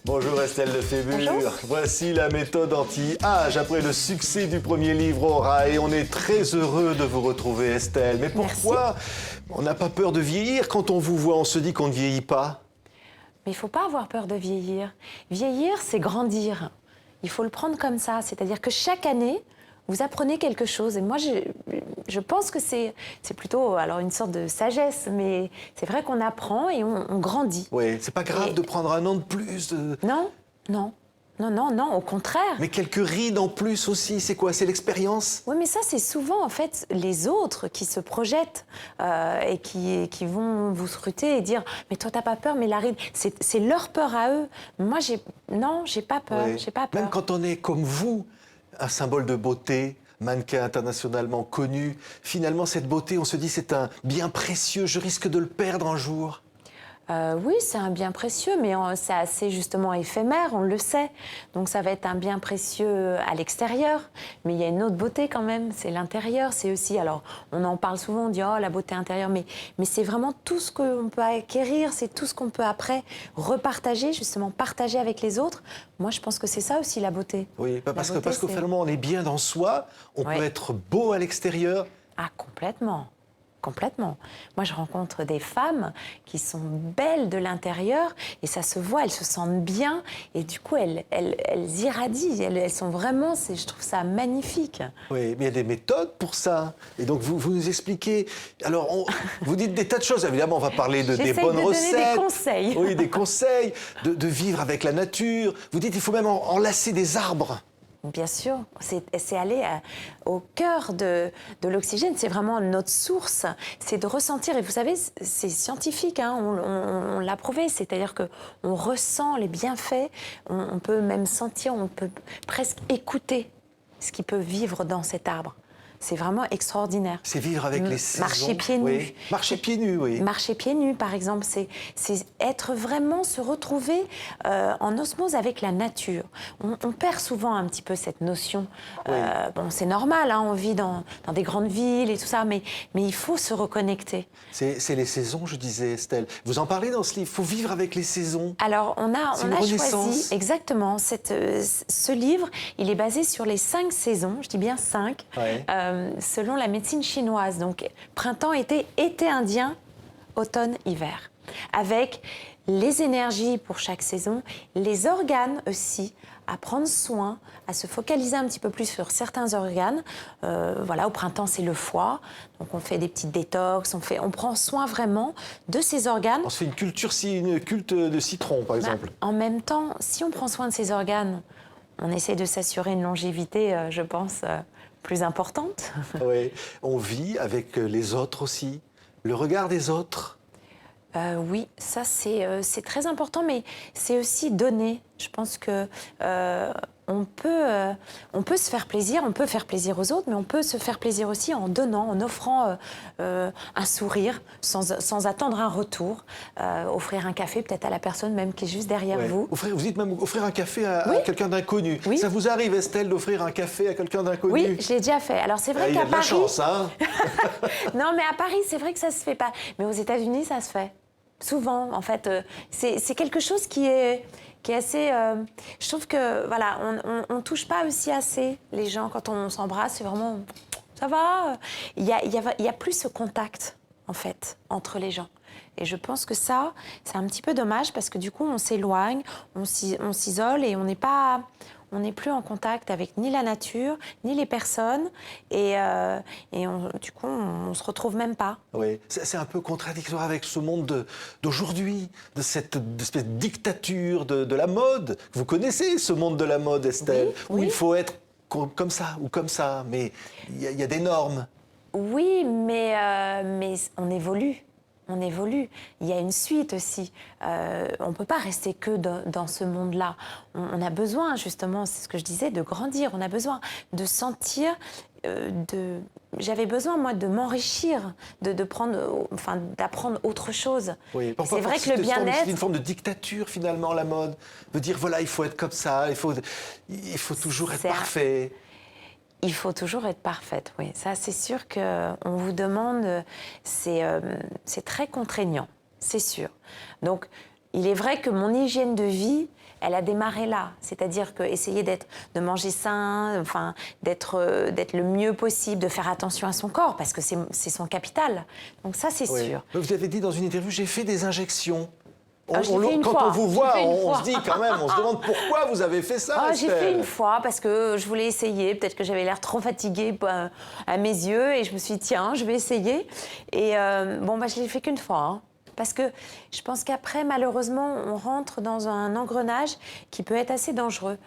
Bonjour Estelle Lefébure. Bonjour. Voici la méthode anti-âge après le succès du premier livre Aura et on est très heureux de vous retrouver Estelle. Mais pourquoi on n'a pas peur de vieillir quand on vous voit, on se dit qu'on ne vieillit pas? Mais il ne faut pas avoir peur de vieillir. Vieillir, c'est grandir. Il faut le prendre comme ça. C'est-à-dire que chaque année, vous apprenez quelque chose. Et moi, je pense que c'est plutôt alors, une sorte de sagesse. Mais c'est vrai qu'on apprend et on grandit. Oui, c'est pas grave de prendre un an de plus. Non, non. Non, au contraire. Mais quelques rides en plus aussi, c'est quoi? C'est l'expérience? Oui, mais ça, c'est souvent, en fait, les autres qui se projettent et qui vont vous scruter et dire « Mais toi, t'as pas peur, mais la ride, c'est leur peur à eux. » Moi, j'ai pas peur, Oui. j'ai pas peur. Même quand on est comme vous, un symbole de beauté, mannequin internationalement connu, finalement, cette beauté, on se dit c'est un bien précieux, je risque de le perdre un jour. Oui, c'est un bien précieux, mais c'est assez justement éphémère, on le sait. Donc ça va être un bien précieux à l'extérieur, mais il y a une autre beauté quand même, c'est l'intérieur. C'est aussi, alors on en parle souvent, on dit oh la beauté intérieure, mais c'est vraiment tout ce qu'on peut acquérir, c'est tout ce qu'on peut après repartager, justement partager avec les autres. Moi je pense que c'est ça aussi la beauté. Oui, parce que c'est... finalement on est bien dans soi, on peut être beau à l'extérieur. Ah, complètement. Complètement. Moi, je rencontre des femmes qui sont belles de l'intérieur et ça se voit, elles se sentent bien et du coup, elles irradient. Elles sont vraiment, je trouve ça magnifique. Oui, mais il y a des méthodes pour ça. Et donc, vous nous expliquez... Alors, vous dites des tas de choses. Évidemment, on va parler des bonnes recettes. J'essaie de donner des conseils. Oui, des conseils, de vivre avec la nature. Vous dites qu'il faut même enlacer des arbres. Bien sûr, c'est aller au cœur de l'oxygène, c'est vraiment notre source, c'est de ressentir, et vous savez, c'est scientifique, hein, on l'a prouvé, c'est-à-dire qu'on ressent les bienfaits, on peut même sentir, on peut presque écouter ce qui peut vivre dans cet arbre. C'est vraiment extraordinaire. C'est vivre avec les saisons. Marcher pieds nus. Oui. Marcher pieds nus, oui. Marcher pieds nus, par exemple, c'est être vraiment, se retrouver en osmose avec la nature. On perd souvent un petit peu cette notion. Oui. Bon, c'est normal, hein, on vit dans des grandes villes et tout ça, mais il faut se reconnecter. C'est les saisons, je disais, Estelle. Vous en parlez dans ce livre, il faut vivre avec les saisons. Alors, on a choisi, exactement, ce livre, il est basé sur les 5 saisons, je dis bien 5, selon la médecine chinoise. Donc, printemps, été, été indien, automne, hiver. Avec les énergies pour chaque saison, les organes aussi, à prendre soin, à se focaliser un petit peu plus sur certains organes. Voilà, au printemps, c'est le foie. Donc, on fait des petites détox, on prend soin vraiment de ces organes. On se fait une culte de citron, par exemple. En même temps, si on prend soin de ces organes, on essaie de s'assurer une longévité, je pense, plus importante. Oui, on vit avec les autres aussi. Le regard des autres. Oui, ça c'est très important, mais c'est aussi donner. Je pense que on peut se faire plaisir, on peut faire plaisir aux autres, mais on peut se faire plaisir aussi en donnant, en offrant un sourire, sans attendre un retour. Offrir un café peut-être à la personne même qui est juste derrière vous. Vous dites même offrir un café à quelqu'un d'inconnu. Oui. Ça vous arrive, Estelle, d'offrir un café à quelqu'un d'inconnu? Oui, je l'ai déjà fait. Alors c'est vrai qu'à Paris... Il y a de la chance, hein. Non, mais à Paris, c'est vrai que ça se fait pas. Mais aux États-Unis, ça se fait. Souvent, en fait, c'est quelque chose qui est assez... je trouve que, voilà, on touche pas aussi assez les gens quand on s'embrasse. C'est vraiment... Ça va. Il y a plus ce contact, en fait, entre les gens. Et je pense que ça, c'est un petit peu dommage parce que du coup, on s'éloigne, on s'isole et on n'est plus en contact avec ni la nature, ni les personnes. Et du coup, on ne se retrouve même pas. Oui, c'est un peu contradictoire avec ce monde d'aujourd'hui, de cette espèce de dictature de la mode. Vous connaissez ce monde de la mode, Estelle, où il faut être comme ça ou comme ça, mais il y a des normes. Oui, mais on évolue. On évolue. Il y a une suite aussi. On ne peut pas rester que dans ce monde-là. On a besoin, justement, c'est ce que je disais, de grandir. On a besoin de sentir... J'avais besoin, moi, de m'enrichir, d'apprendre autre chose. Oui, c'est vrai que le bien-être... C'est une forme de dictature, finalement, la mode. De dire, voilà, il faut être comme ça, il faut toujours être parfait. Il faut toujours être parfaite, oui. Ça, c'est sûr qu'on vous demande... C'est très contraignant, c'est sûr. Donc, il est vrai que mon hygiène de vie, elle a démarré là. C'est-à-dire que essayer de manger sain, enfin, d'être le mieux possible, de faire attention à son corps, parce que c'est son capital. Donc ça, c'est sûr. Vous avez dit dans une interview, j'ai fait des injections. Quand on vous voit, on se dit quand même, on se demande pourquoi vous avez fait ça. J'ai fait une fois parce que je voulais essayer. Peut-être que j'avais l'air trop fatiguée à mes yeux et je me suis dit, tiens, je vais essayer. Et je l'ai fait qu'une fois. Hein. Parce que je pense qu'après, malheureusement, on rentre dans un engrenage qui peut être assez dangereux.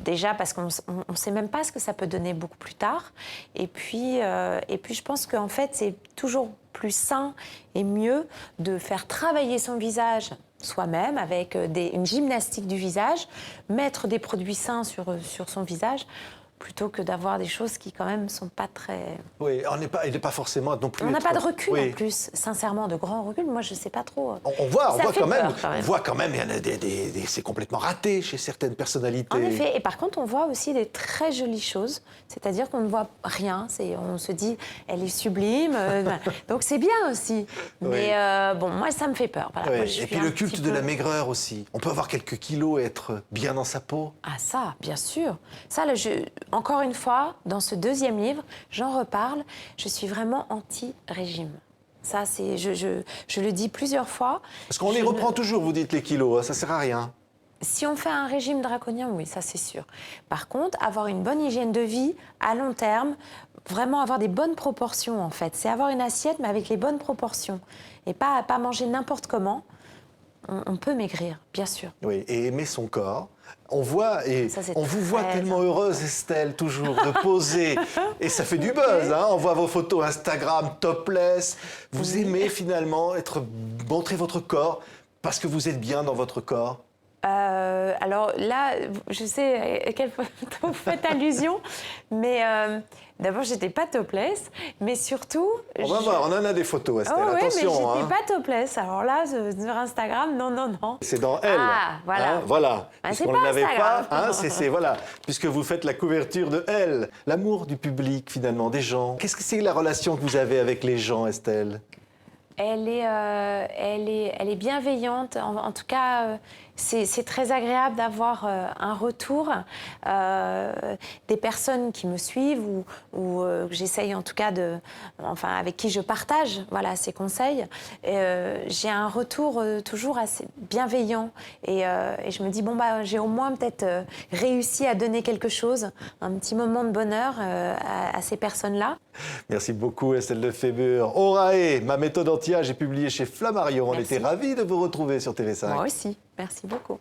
Déjà parce qu'on ne sait même pas ce que ça peut donner beaucoup plus tard. Et puis je pense qu'en fait, c'est toujours plus sain et mieux de faire travailler son visage soi-même avec une gymnastique du visage, mettre des produits sains sur son visage, plutôt que d'avoir des choses qui, quand même, ne sont pas très... Oui, il n'est pas forcément non plus... On n'a pas de recul, en plus, sincèrement, de grand recul. Moi, je ne sais pas trop. On voit quand même, il y en a c'est complètement raté chez certaines personnalités. En effet, et par contre, on voit aussi des très jolies choses, c'est-à-dire qu'on ne voit rien, on se dit, elle est sublime, donc c'est bien aussi. Mais moi, ça me fait peur. Voilà. Moi, et puis le culte de la maigreur aussi. On peut avoir quelques kilos et être bien dans sa peau. Ah ça, bien sûr. Ça, là, encore une fois, dans ce deuxième livre, j'en reparle, je suis vraiment anti-régime. Ça, je le dis plusieurs fois. Parce qu'on les reprend toujours, vous dites, les kilos, hein, ça sert à rien. Si on fait un régime draconien, oui, ça c'est sûr. Par contre, avoir une bonne hygiène de vie à long terme, vraiment avoir des bonnes proportions en fait. C'est avoir une assiette mais avec les bonnes proportions. Et pas manger n'importe comment. On peut maigrir, bien sûr. Oui, et aimer son corps. On voit, et on vous voit tellement heureuse, Estelle, toujours, de poser. Et ça fait du buzz, hein. On voit vos photos Instagram, topless. Vous aimez finalement montrer votre corps parce que vous êtes bien dans votre corps. Alors là, je sais à quelle photo vous faites allusion, mais d'abord, j'étais pas topless, mais surtout... On va voir, on en a des photos, Estelle, attention. Mais j'étais pas topless. Alors là, sur Instagram, non. C'est dans Elle. Ah, voilà. Hein, voilà. C'est on pas ne l'avait Instagram. pas, voilà, puisque vous faites la couverture de Elle. L'amour du public, finalement, des gens. Qu'est-ce que c'est la relation que vous avez avec les gens, Estelle ? Elle est bienveillante. En tout cas, c'est très agréable d'avoir un retour des personnes qui me suivent ou j'essaye en tout cas avec qui je partage ces conseils. J'ai un retour toujours assez bienveillant et je me dis j'ai au moins peut-être réussi à donner quelque chose, un petit moment de bonheur à ces personnes-là. Merci beaucoup, Estelle Lefébure. Orae, ma méthode anti-âge est publiée chez Flammarion. On était ravis de vous retrouver sur TV5. Moi aussi. Merci beaucoup.